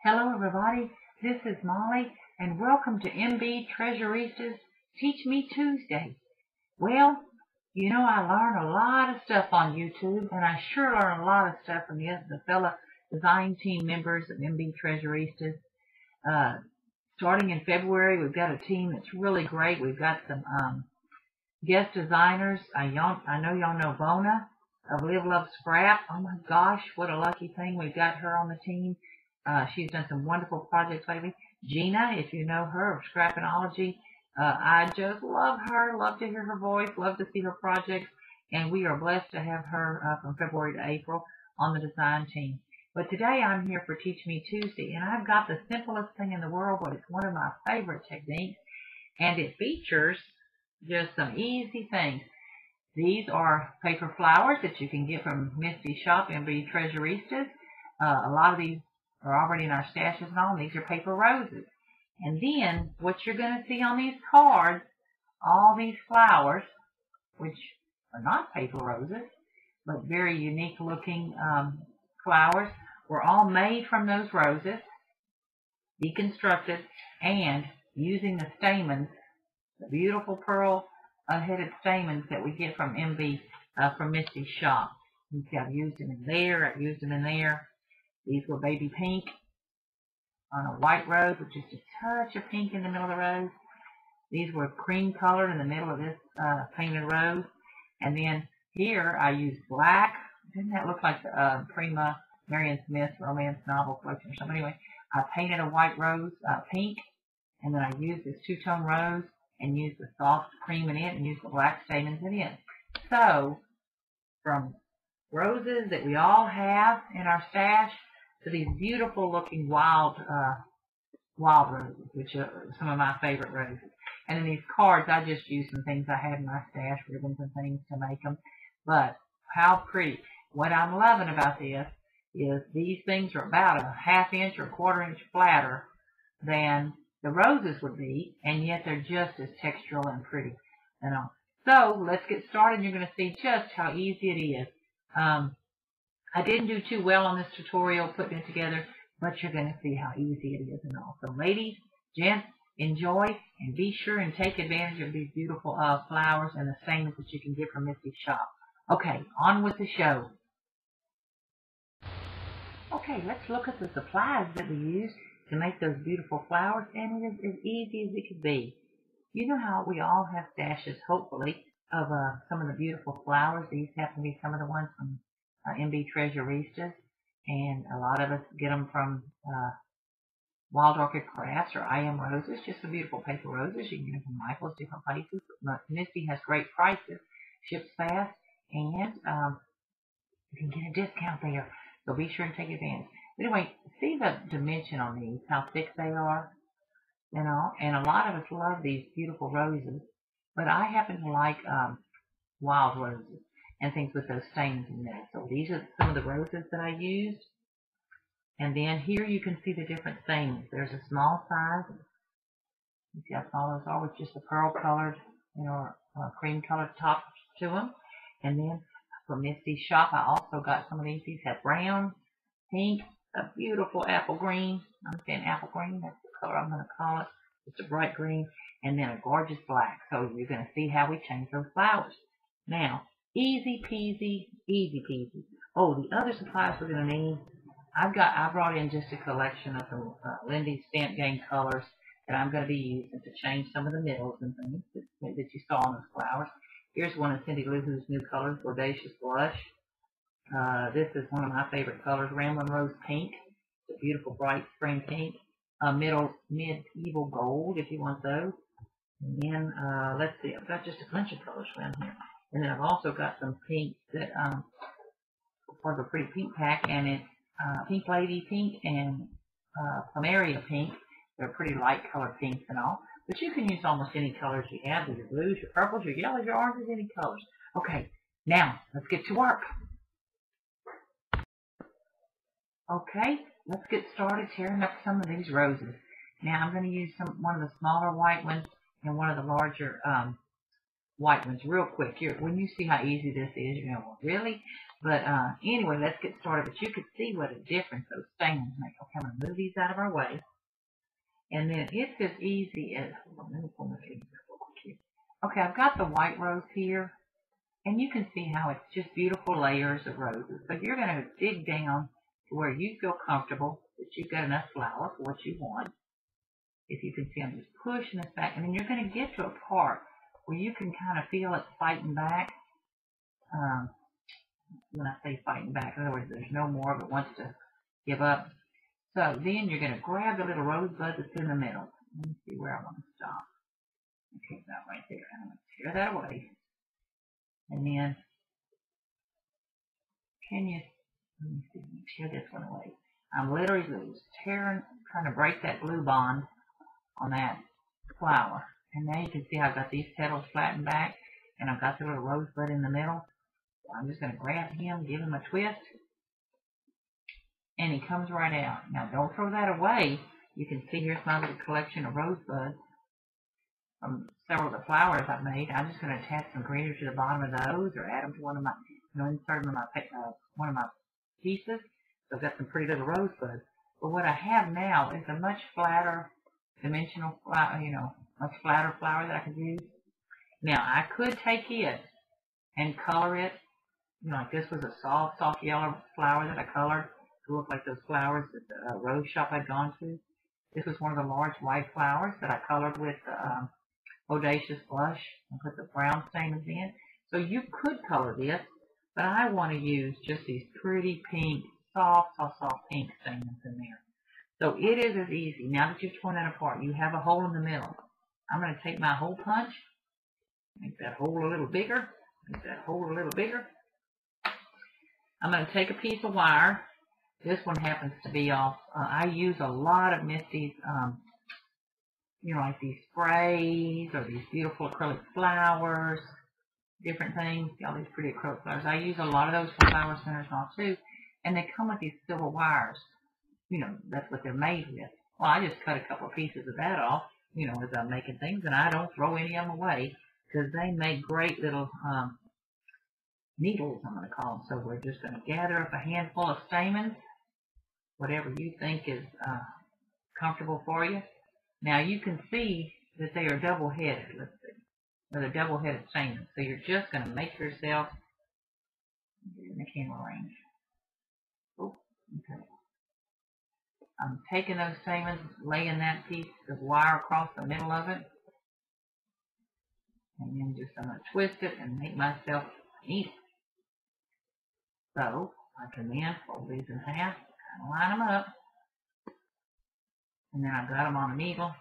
Hello everybody, this is Molly and welcome to MBTreasurista's Teach Me Tuesday. Well, I learn a lot of stuff on YouTube and I sure learn a lot of stuff from the fellow design team members of MBTreasuristas. Starting in February, we've got a team that's really great. We've got some guest designers. I know y'all know Bona of Live Love Scrap. Oh my gosh, what a lucky thing we've got her on the team. She's done some wonderful projects lately. Gina, if you know her, of Scrapinology, I just love her, love to hear her voice, love to see her projects, and we are blessed to have her from February to April on the design team. But today I'm here for Teach Me Tuesday, and I've got the simplest thing in the world, but it's one of my favorite techniques, and it features just some easy things. These are paper flowers that you can get from Misty's shop, MBTreasuristas. A lot of these are already in our stashes and all. These are paper roses. And then what you're going to see on these cards, all these flowers, which are not paper roses, but very unique looking flowers, were all made from those roses, deconstructed, and using the stamens, the beautiful pearl headed stamens that we get from from Misty's shop. You see, I've used them in there, I've used them in there. These were baby pink on a white rose with just a touch of pink in the middle of the rose. These were cream colored in the middle of this painted rose. And then here I used black. Doesn't that look like the Prima Marian Smith romance novel collection or something? Anyway, I painted a white rose pink, and then I used this two-tone rose and used the soft cream in it and used the black stamens in it. So, from roses that we all have in our stash to these beautiful looking wild roses, which are some of my favorite roses. And in these cards, I just used some things I had in my stash, ribbons and things to make them. But how pretty. What I'm loving about this is these things are about a ½ inch or ¼ inch flatter than the roses would be, and yet they're just as textural and pretty. So let's get started. You're going to see just how easy it is. I didn't do too well on this tutorial putting it together, but you're going to see how easy it is and all. So ladies, gents, enjoy and be sure and take advantage of these beautiful flowers and the stamens that you can get from Misty's shop. Okay, on with the show. Okay, let's look at the supplies that we use to make those beautiful flowers, and it is as easy as it could be. You know how we all have stashes, hopefully, of some of the beautiful flowers. These happen to be some of the ones from MBTreasuristas, and a lot of us get them from Wild Orchid Crafts or I Am Roses, just some beautiful paper roses. You can get them from Michael's, different places. But Misty has great prices, ships fast, and you can get a discount there. So be sure and take advantage. Anyway, see the dimension on these, how thick they are, and a lot of us love these beautiful roses, but I happen to like wild roses and things with those stamens in there. So these are some of the roses that I used. And then here you can see the different stamens. There's a small size. You see how small those are with just the pearl colored, cream colored top to them. And then from Misty's shop, I also got some of these. These have brown, pink, a beautiful apple green. I'm saying apple green. That's the color I'm going to call it. It's a bright green. And then a gorgeous black. So you're going to see how we change those flowers. Now, easy peasy, easy peasy. Oh, the other supplies we're going to need. I brought in just a collection of the Lindy Stamp Gang colors that I'm going to be using to change some of the middles and things that you saw on those flowers. Here's one of Cindy Lou Who's new colors, Bodacious Blush. This is one of my favorite colors, Ramblin' Rose Pink. It's a beautiful bright spring pink. Medieval Gold, if you want those. And then, let's see, I've got just a bunch of colors around here. And then I've also got some pinks that, for the pretty pink pack, and it's Pink Lady Pink and Plumeria Pink. They're pretty light colored pinks and all. But you can use almost any colors you have, your blues, your purples, your yellows, your oranges, any colors. Okay, now let's get to work. Okay, let's get started tearing up some of these roses. Now I'm going to use one of the smaller white ones and one of the larger white ones real quick. Here, when you see how easy this is, you're going to go, really? But anyway, let's get started. But you could see what a difference those stamens make. Okay, I'm going to move these out of our way. And then it's as easy as, hold on, let me pull my fingers up real quick here. Okay, I've got the white rose here. And you can see how it's just beautiful layers of roses. So you're going to dig down to where you feel comfortable, that you've got enough flower for what you want. If you can see, I'm just pushing this back. And then you're going to get to a part where you can kind of feel it fighting back. When I say fighting back, in other words, there's no more of it wants to give up. So then you're going to grab the little rosebud that's in the middle. Let me see where I want to stop. Okay, that right there. I'm going to tear that away. And then, can you, let me see, let me tear this one away. I'm literally just tearing, trying to break that glue bond on that flower. And now you can see I've got these petals flattened back, and I've got the little rosebud in the middle. So I'm just going to grab him, give him a twist, and he comes right out. Now don't throw that away. You can see here's my little collection of rosebuds from several of the flowers I've made. I'm just going to attach some greener to the bottom of those, or add them to one of my, insert them in one of my pieces. So I've got some pretty little rosebuds. But what I have now is a much flatter dimensional flower, much flatter flower that I can use. Now I could take it and color it, like this was a soft yellow flower that I colored to look like those flowers at the rose shop I'd gone to. This was one of the large white flowers that I colored with Audacious Blush and put the brown stamens in. So you could color this, but I want to use just these pretty pink, soft pink stamens in there. So it is as easy. Now that you've torn that apart, you have a hole in the middle. I'm going to take my hole punch, make that hole a little bigger, make that hole a little bigger. I'm going to take a piece of wire. This one happens to be off. I use a lot of Misty's, like these sprays or these beautiful acrylic flowers, different things. All these pretty acrylic flowers. I use a lot of those for flower centers and all too. And they come with these silver wires. That's what they're made with. Well, I just cut a couple of pieces of that off, as I'm making things, and I don't throw any of them away because they make great little needles, I'm going to call them. So we're just going to gather up a handful of stamens, whatever you think is comfortable for you. Now you can see that they are double-headed. Let's see. They're the double-headed stamens. So you're just going to make yourself, in the camera range. Oh, okay. I'm taking those stamens, laying that piece of wire across the middle of it, and then I'm going to twist it and make myself a needle. So I can then fold these in half, kind of line them up, and then I've got them on a needle.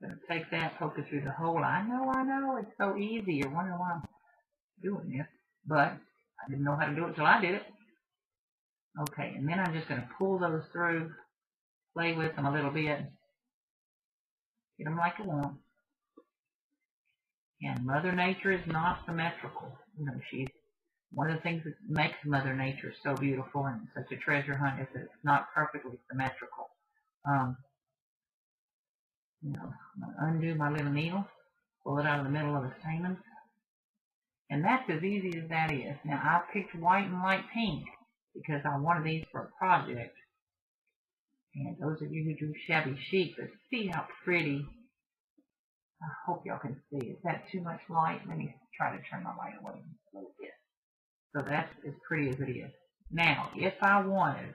I'm going to take that, poke it through the hole. I know, it's so easy. You're wondering why I'm doing this, but I didn't know how to do it until I did it. Okay, and then I'm just going to pull those through, play with them a little bit, get them like I want. And Mother Nature is not symmetrical. She's one of the things that makes Mother Nature so beautiful and such a treasure hunt is that it's not perfectly symmetrical. I'm going to undo my little needle, pull it out of the middle of the stamens, and that's as easy as that is. Now I picked white and light pink because I wanted these for a project. And those of you who do shabby chic, let's see how pretty. I hope y'all can see. Is that too much light? Let me try to turn my light away a little bit. So that's as pretty as it is. Now, if I wanted,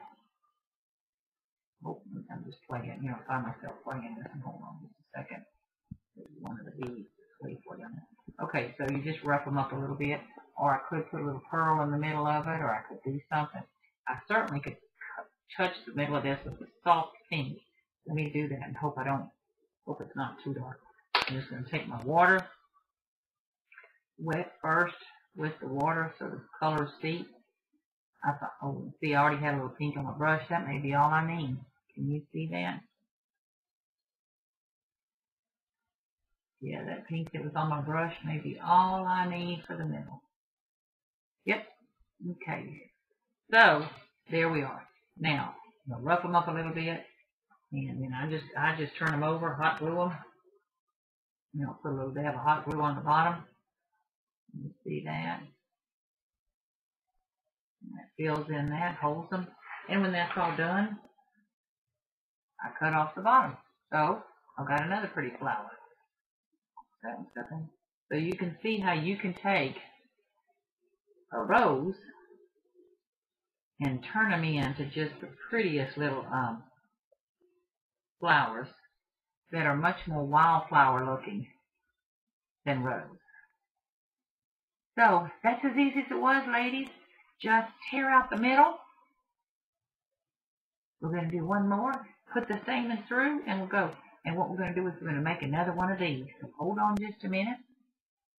I'm just playing, I find myself playing this. Hold on just a second. There's one of the beads that's way for you. Okay, so you just rough them up a little bit, or I could put a little pearl in the middle of it, or I could do something. I certainly could touch the middle of this with a soft pink. Let me do that and hope it's not too dark. I'm just going to take my water, wet first with the water so the color seep. I thought, see, I already had a little pink on my brush. That may be all I need. Can you see that? Yeah, that pink that was on my brush may be all I need for the middle. Yep. Okay. So, there we are. Now, I'm going to rough them up a little bit. And then I just turn them over, hot glue them. Put a little dab of hot glue on the bottom. You see that? fills in that, holds them. And when that's all done, I cut off the bottom. So I've got another pretty flower. So you can see how you can take a rose and turn them into just the prettiest little flowers that are much more wildflower looking than rose. So that's as easy as it was, ladies. Just tear out the middle. We're going to do one more, put the stamen through, and we'll go. And what we're going to do is we're going to make another one of these. So hold on just a minute.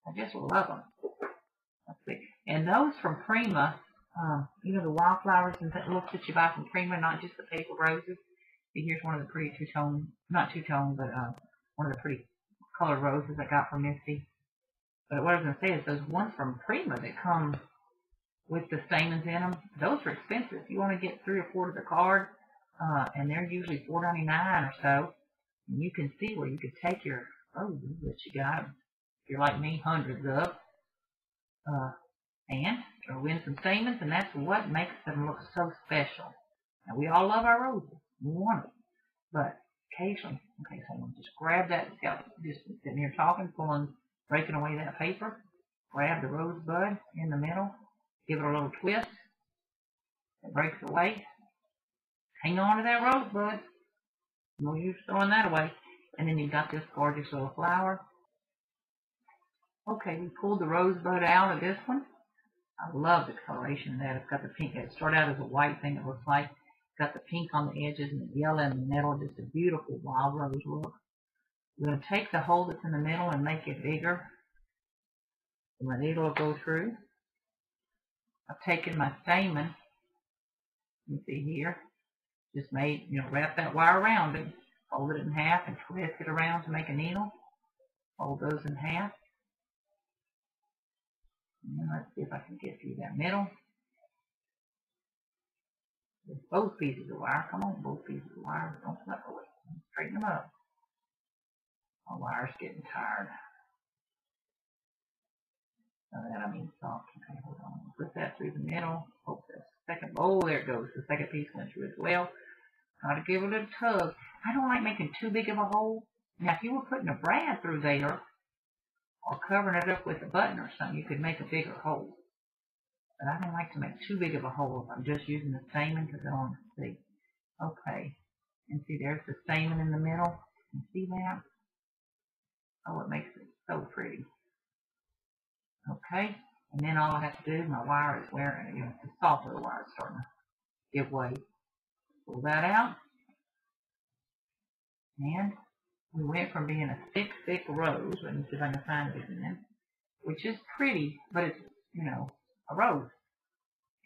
I just love them. Let's see. And those from Prima, you know, the wildflowers and looks that you buy from Prima, not just the paper roses. See, here's one of the pretty two-tone, not two-tone, but one of the pretty colored roses I got from Misty. But what I was going to say is those ones from Prima that come with the stamens in them, those are expensive. You want to get 3 or 4 to the card, and they're usually $4.99 or so. And you can see where you could take your roses that you got, if you're like me, hundreds of, and throw in some stamens, and that's what makes them look so special. Now, we all love our roses. We want them. But occasionally, okay, so I'm going to just grab that, just sitting here talking, breaking away that paper, grab the rosebud in the middle, give it a little twist, it breaks away, hang on to that rosebud, no use throwing that away, and then you've got this gorgeous little flower. Okay, we pulled the rosebud out of this one. I love the coloration of that. It's got the pink. It started out as a white thing, it looks like. It's got the pink on the edges and the yellow in the middle, just a beautiful wild rose look. We're going to take the hole that's in the middle and make it bigger. And my needle will go through. I've taken my stamen, you see here, just made, wrap that wire around it, fold it in half and twist it around to make a needle. Fold those in half. And then let's see if I can get through that middle. With both pieces of wire. Come on, both pieces of wire. Don't slip away. Straighten them up. My wire's getting tired. That I mean soft. Okay, hold on. Put that through the middle. Hope that's second. Oh, there it goes. The second piece went through as well. Got to give it a little tug. I don't like making too big of a hole. Now, if you were putting a brad through there or covering it up with a button or something, you could make a bigger hole. But I don't like to make too big of a hole if I'm just using the stamen because I want to see. Okay. And see, there's the stamen in the middle. You see that? Oh, it makes it so pretty. Okay. And then all I have to do, my wire is wearing, the softer the wire is starting to give way. Pull that out. And we went from being a thick rose, let me see if I can find it again, which is pretty, but it's, a rose.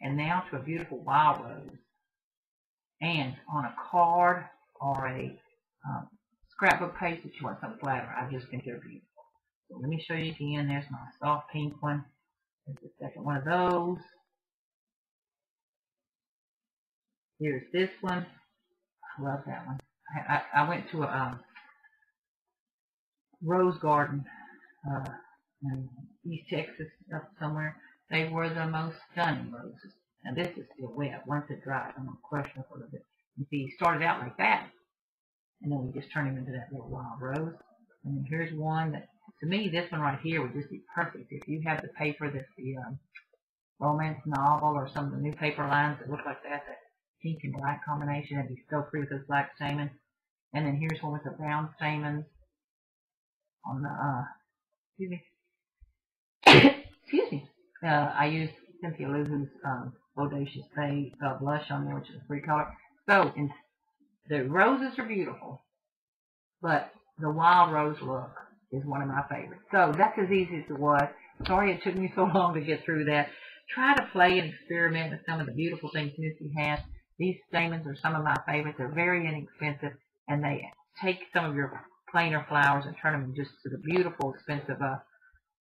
And now to a beautiful wild rose. And on a card or a scrapbook page that you want some flatter, I just think they're beautiful. So let me show you again. There's my soft pink one. There's the second one of those. Here's this one. I love that one. I went to a rose garden in East Texas up somewhere. They were the most stunning roses. Now this is still wet. Once it dries, I'm going to crush it up a little bit. You see, he started out like that. And then we just turned him into that little wild rose. And then here's one that, to me, this one right here would just be perfect. If you have the paper that's the romance novel or some of the new paper lines that look like that pink and black combination, it'd be so pretty with those black stamens. And then here's one with the brown stamens on the, excuse me. I used Cynthia Luzu's Bodacious Bay blush on there, which is a free color. So, the roses are beautiful, but the wild rose look is one of my favorites. So, that's as easy as it was. Sorry it took me so long to get through that. Try to play and experiment with some of the beautiful things Missy has. These stamens are some of my favorites. They're very inexpensive, and they take some of your plainer flowers and turn them just to the beautiful, expensive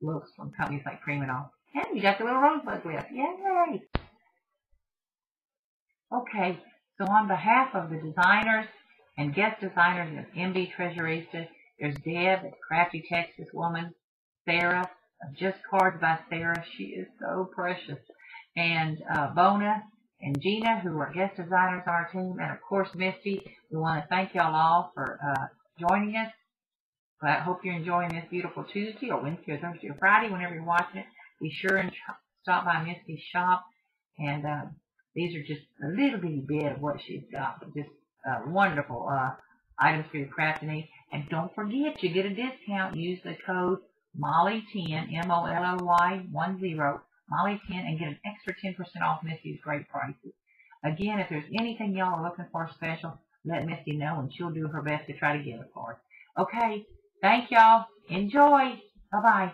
looks from companies like Prima and all. And you got the little rosebud left. Yay! Okay, so on behalf of the designers and guest designers of MBTreasurista, there's Deb, the crafty Texas woman, Sarah, of Just Cards by Sarah. She is so precious. And Bona, and Gina, who are guest designers on our team, and of course Misty. We want to thank y'all all for joining us. I hope you're enjoying this beautiful Tuesday or Wednesday or Thursday or Friday, whenever you're watching it. Be sure and stop by Misty's shop. And these are just a little bitty bit of what she's got. But just wonderful items for your crafting needs. And don't forget, you get a discount. Use the code MOLLY10, MOLLY10, MOLLY10, and get an extra 10% off Misty's great prices. Again, if there's anything y'all are looking for special, let Misty know, and she'll do her best to try to get it for us. Okay, thank y'all. Enjoy. Bye-bye.